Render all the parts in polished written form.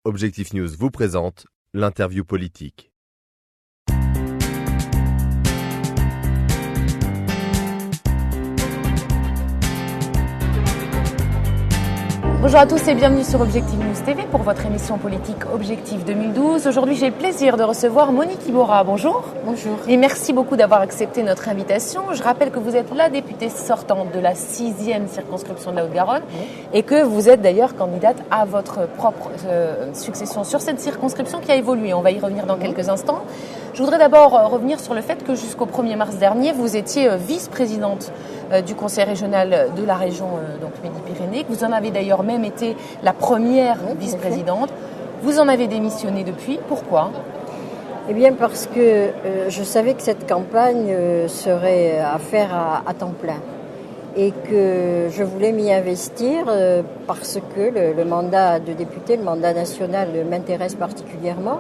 Objectif News vous présente l'interview politique. Bonjour à tous et bienvenue sur Objectif News TV pour votre émission politique Objectif 2012. Aujourd'hui, j'ai le plaisir de recevoir Monique Iborra. Bonjour. Bonjour. Et merci beaucoup d'avoir accepté notre invitation. Je rappelle que vous êtes la députée sortante de la 6e circonscription de la Haute-Garonne et que vous êtes d'ailleurs candidate à votre propre succession sur cette circonscription qui a évolué. On va y revenir dans quelques instants. Je voudrais d'abord revenir sur le fait que jusqu'au 1er mars dernier, vous étiez vice-présidente du conseil régional de la région donc Midi-Pyrénées. Vous en avez d'ailleurs même été la première vice-présidente. Vous en avez démissionné depuis. Pourquoi ? Eh bien parce que je savais que cette campagne serait à faire à temps plein et que je voulais m'y investir parce que le mandat de député, le mandat national m'intéresse particulièrement.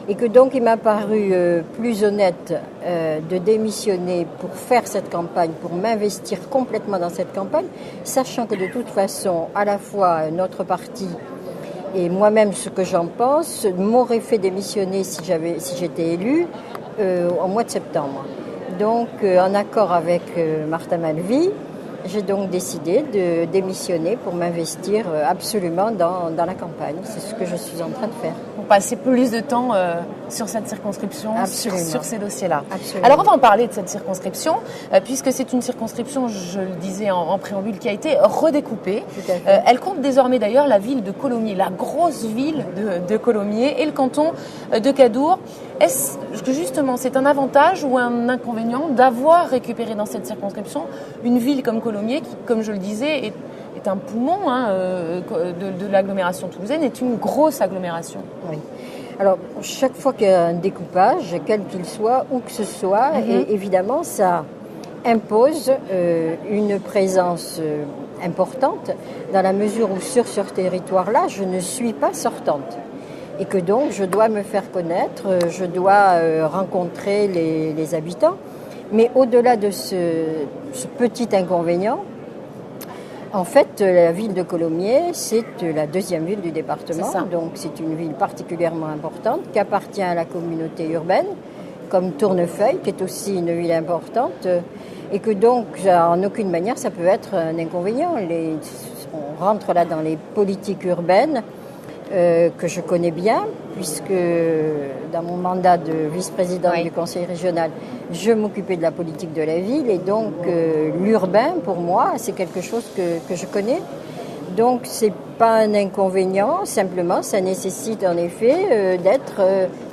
Et que donc il m'a paru plus honnête de démissionner pour faire cette campagne, pour m'investir complètement dans cette campagne, sachant que de toute façon, à la fois notre parti et moi-même ce que j'en pense, m'aurait fait démissionner si j'étais élue au mois de septembre. Donc en accord avec Martin Malvy, j'ai donc décidé de démissionner pour m'investir absolument dans la campagne. C'est ce que je suis en train de faire. Pour passer plus de temps sur cette circonscription, sur ces dossiers-là. Absolument. Alors on va en parler de cette circonscription, puisque c'est une circonscription, je le disais en préambule, qui a été redécoupée. Tout à fait. Elle compte désormais d'ailleurs la ville de Colomiers, la grosse ville de Colomiers et le canton de Cadour. Est-ce que justement c'est un avantage ou un inconvénient d'avoir récupéré dans cette circonscription une ville comme Colomiers qui, comme je le disais, est un poumon de l'agglomération toulousaine, est une grosse agglomération. Oui. Alors, chaque fois qu'il y a un découpage, quel qu'il soit, où que ce soit, et évidemment, ça impose une présence importante dans la mesure où sur ce territoire-là, je ne suis pas sortante. Et que donc, je dois me faire connaître, je dois rencontrer les habitants. Mais au-delà de ce petit inconvénient, en fait, la ville de Colomiers, c'est la deuxième ville du département. Donc, c'est une ville particulièrement importante qui appartient à la communauté urbaine, comme Tournefeuille, qui est aussi une ville importante. Et que donc, en aucune manière, ça peut être un inconvénient. On rentre là dans les politiques urbaines que je connais bien, puisque dans mon mandat de vice-présidente du conseil régional, je m'occupais de la politique de la ville et donc l'urbain, pour moi, c'est quelque chose que je connais. Donc, c'est pas un inconvénient, simplement, ça nécessite en effet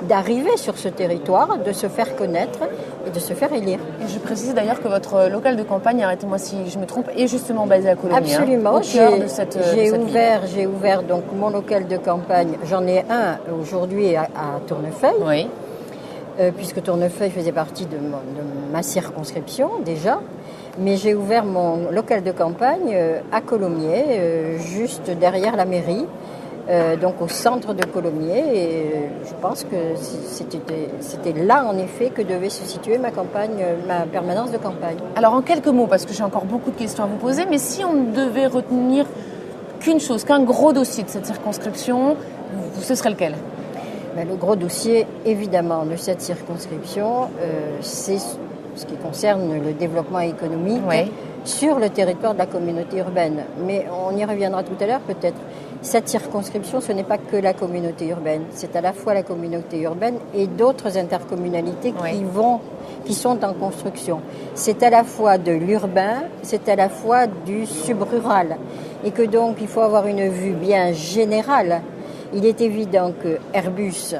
d'arriver sur ce territoire, de se faire connaître et de se faire élire. Et je précise d'ailleurs que votre local de campagne, arrêtez-moi si je me trompe, est justement basé à Colomiers. Absolument. Au cœur de cette ville. J'ai ouvert donc mon local de campagne. J'en ai un aujourd'hui à Tournefeuille. Oui. Puisque Tournefeuille faisait partie de ma circonscription déjà. Mais j'ai ouvert mon local de campagne à Colomiers, juste derrière la mairie, donc au centre de Colomiers. Et je pense que c'était là, en effet, que devait se situer ma permanence de campagne. Alors, en quelques mots, parce que j'ai encore beaucoup de questions à vous poser, mais si on ne devait retenir qu'une chose, qu'un gros dossier de cette circonscription, ce serait lequel ? Le gros dossier, évidemment, de cette circonscription, c'est ce qui concerne le développement économique sur le territoire de la communauté urbaine. Mais on y reviendra tout à l'heure peut-être. Cette circonscription, ce n'est pas que la communauté urbaine. C'est à la fois la communauté urbaine et d'autres intercommunalités qui sont en construction. C'est à la fois de l'urbain, c'est à la fois du subrural. Et que donc, il faut avoir une vue bien générale. Il est évident que Airbus,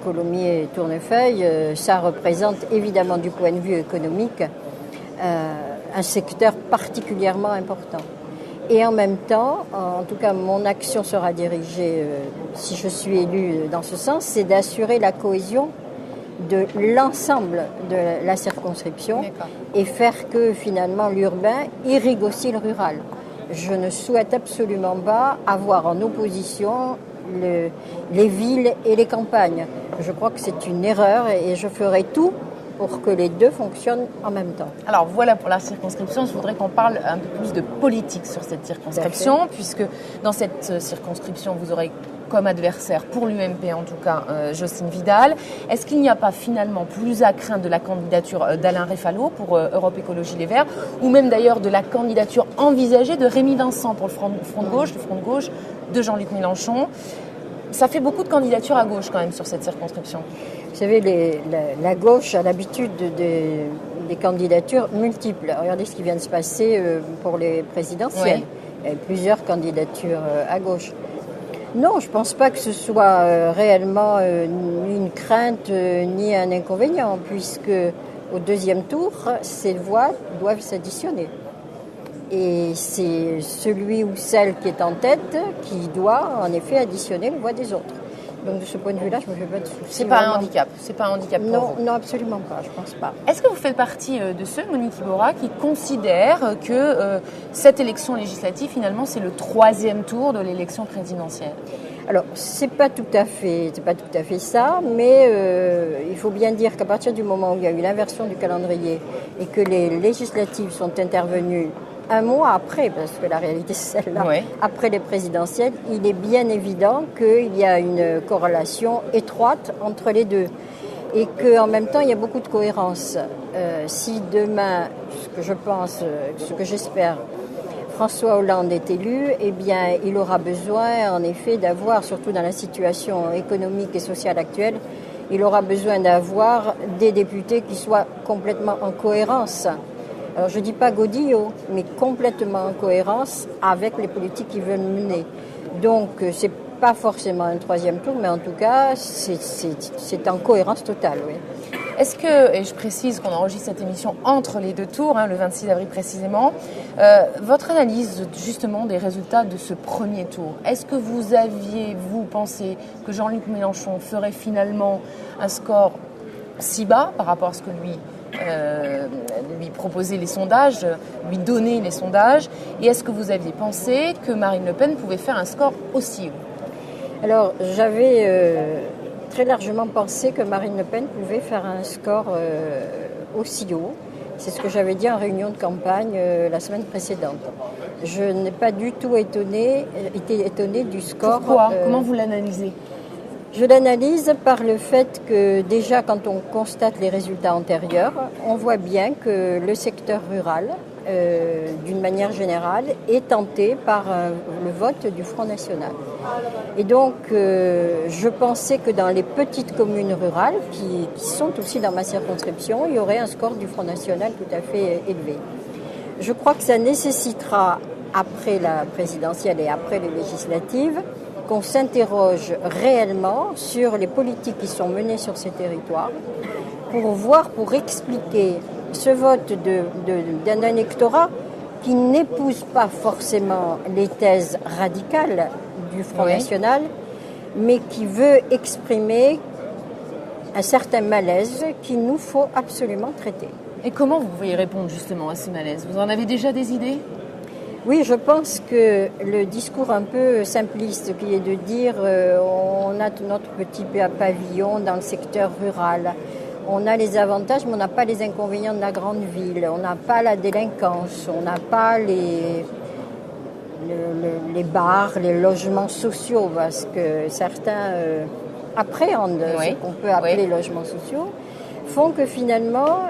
Colomiers, Tournefeuille, ça représente évidemment du point de vue économique un secteur particulièrement important. Et en même temps, en tout cas mon action sera dirigée, si je suis élue dans ce sens, c'est d'assurer la cohésion de l'ensemble de la circonscription et faire que finalement l'urbain irrigue aussi le rural. Je ne souhaite absolument pas avoir en opposition les villes et les campagnes. Je crois que c'est une erreur et je ferai tout pour que les deux fonctionnent en même temps. Alors voilà pour la circonscription, je voudrais qu'on parle un peu plus de politique sur cette circonscription, puisque dans cette circonscription, vous aurez comme adversaire, pour l'UMP en tout cas, Jocelyne Vidal. Est-ce qu'il n'y a pas finalement plus à craindre de la candidature d'Alain Réfalo pour Europe Écologie Les Verts, ou même d'ailleurs de la candidature envisagée de Rémy Vincent pour le front de gauche de Jean-Luc Mélenchon? Ça fait beaucoup de candidatures à gauche quand même sur cette circonscription. Vous savez, la gauche a l'habitude des candidatures multiples. Regardez ce qui vient de se passer pour les présidentielles. Il y a plusieurs candidatures à gauche. Non, je ne pense pas que ce soit réellement ni une crainte ni un inconvénient, puisque au deuxième tour, ces voix doivent s'additionner. Et c'est celui ou celle qui est en tête qui doit en effet additionner les voix des autres. Donc de ce point de vue-là, je ne me fais pas de soucis. C'est pas un handicap. C'est pas un handicap pour vous. Non, absolument pas. Je pense pas. Est-ce que vous faites partie de ceux, Monique Iborra, qui considèrent que cette élection législative, finalement, c'est le troisième tour de l'élection présidentielle? Alors, c'est pas tout à fait ça, mais il faut bien dire qu'à partir du moment où il y a eu l'inversion du calendrier et que les législatives sont intervenues un mois après, parce que la réalité c'est celle-là, après les présidentielles, il est bien évident qu'il y a une corrélation étroite entre les deux et qu'en même temps il y a beaucoup de cohérence. Si demain, ce que je pense, ce que j'espère, François Hollande est élu, eh bien il aura besoin en effet d'avoir, surtout dans la situation économique et sociale actuelle, il aura besoin d'avoir des députés qui soient complètement en cohérence. Alors je ne dis pas godillot, mais complètement en cohérence avec les politiques qu'ils veulent mener. Donc ce n'est pas forcément un troisième tour, mais en tout cas c'est en cohérence totale. Oui. Est-ce que, et je précise qu'on enregistre cette émission entre les deux tours, le 26 avril précisément, votre analyse justement des résultats de ce premier tour, est-ce que vous aviez, pensé que Jean-Luc Mélenchon ferait finalement un score si bas par rapport à ce que lui proposaient les sondages, lui donner les sondages, et est-ce que vous aviez pensé que Marine Le Pen pouvait faire un score aussi haut? Alors j'avais très largement pensé que Marine Le Pen pouvait faire un score aussi haut. C'est ce que j'avais dit en réunion de campagne la semaine précédente. Je n'ai pas du tout été étonnée du score. Pourquoi? Comment vous l'analysez? Je l'analyse par le fait que déjà quand on constate les résultats antérieurs, on voit bien que le secteur rural, d'une manière générale, est tenté par le vote du Front National. Et donc je pensais que dans les petites communes rurales, qui sont aussi dans ma circonscription, il y aurait un score du Front National tout à fait élevé. Je crois que ça nécessitera, après la présidentielle et après les législatives, qu'on s'interroge réellement sur les politiques qui sont menées sur ces territoires pour expliquer ce vote d'un électorat qui n'épouse pas forcément les thèses radicales du Front National, mais qui veut exprimer un certain malaise qu'il nous faut absolument traiter. Et comment vous pouvez répondre justement à ce malaise? Vous en avez déjà des idées? Oui, je pense que le discours un peu simpliste qui est de dire on a notre petit pavillon dans le secteur rural, on a les avantages mais on n'a pas les inconvénients de la grande ville, on n'a pas la délinquance, on n'a pas les bars, les logements sociaux, parce que certains appréhendent ce qu'on peut appeler logements sociaux, font que finalement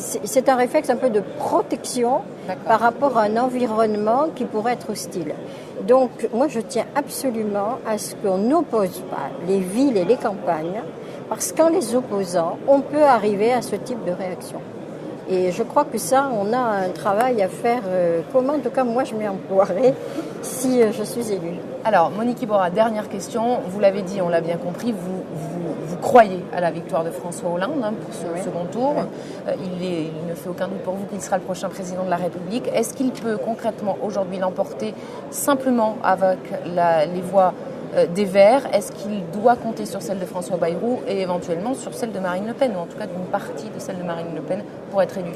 c'est un réflexe un peu de protection par rapport à un environnement qui pourrait être hostile. Donc, moi, je tiens absolument à ce qu'on n'oppose pas les villes et les campagnes, parce qu'en les opposant, on peut arriver à ce type de réaction. Et je crois que ça, on a un travail à faire commun. En tout cas, moi, je m'y emploierai si je suis élue. Alors, Monique Iborra, dernière question. Vous l'avez dit, on l'a bien compris, vous croyez à la victoire de François Hollande pour ce second tour. Il ne fait aucun doute pour vous qu'il sera le prochain président de la République. Est-ce qu'il peut concrètement aujourd'hui l'emporter simplement avec les voix des Verts? Est-ce qu'il doit compter sur celle de François Bayrou et éventuellement sur celle de Marine Le Pen, ou en tout cas d'une partie de celle de Marine Le Pen pour être élu?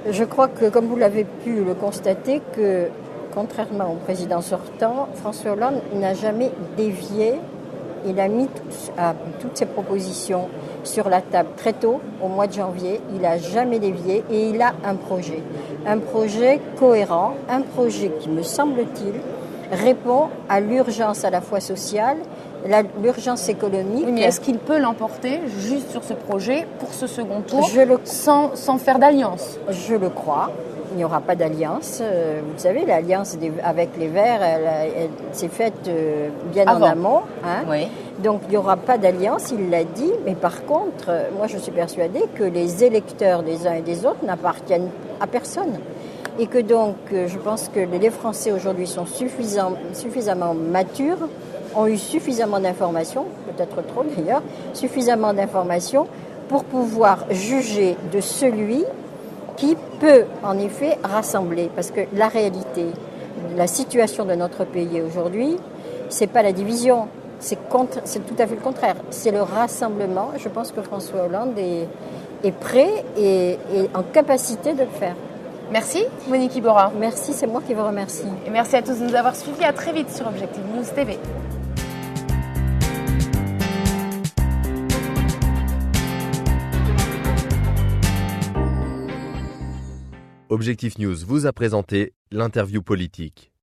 Je crois que, comme vous l'avez pu le constater, que contrairement au président sortant, François Hollande n'a jamais dévié il a mis toutes ses propositions sur la table très tôt, au mois de janvier. Il n'a jamais dévié et il a un projet cohérent, un projet qui, me semble-t-il, répond à l'urgence à la fois sociale, l'urgence économique. Oui, mais est-ce qu'il peut l'emporter juste sur ce projet pour ce second tour sans faire d'alliance? Je le crois. Il n'y aura pas d'alliance. Vous savez, l'alliance avec les Verts, elle s'est faite bien en amont. Hein. Oui. Donc, il n'y aura pas d'alliance, il l'a dit. Mais par contre, moi, je suis persuadée que les électeurs des uns et des autres n'appartiennent à personne. Et que donc, je pense que les Français aujourd'hui sont suffisamment matures, ont eu suffisamment d'informations, peut-être trop d'ailleurs, suffisamment d'informations pour pouvoir juger de celui qui peut en effet rassembler. Parce que la réalité, la situation de notre pays aujourd'hui, c'est pas la division, c'est tout à fait le contraire. C'est le rassemblement. Je pense que François Hollande est prêt et en capacité de le faire. Merci Monique Iborra. Merci, c'est moi qui vous remercie. Et merci à tous de nous avoir suivis. À très vite sur Objectif News TV. Objectif News vous a présenté l'interview politique.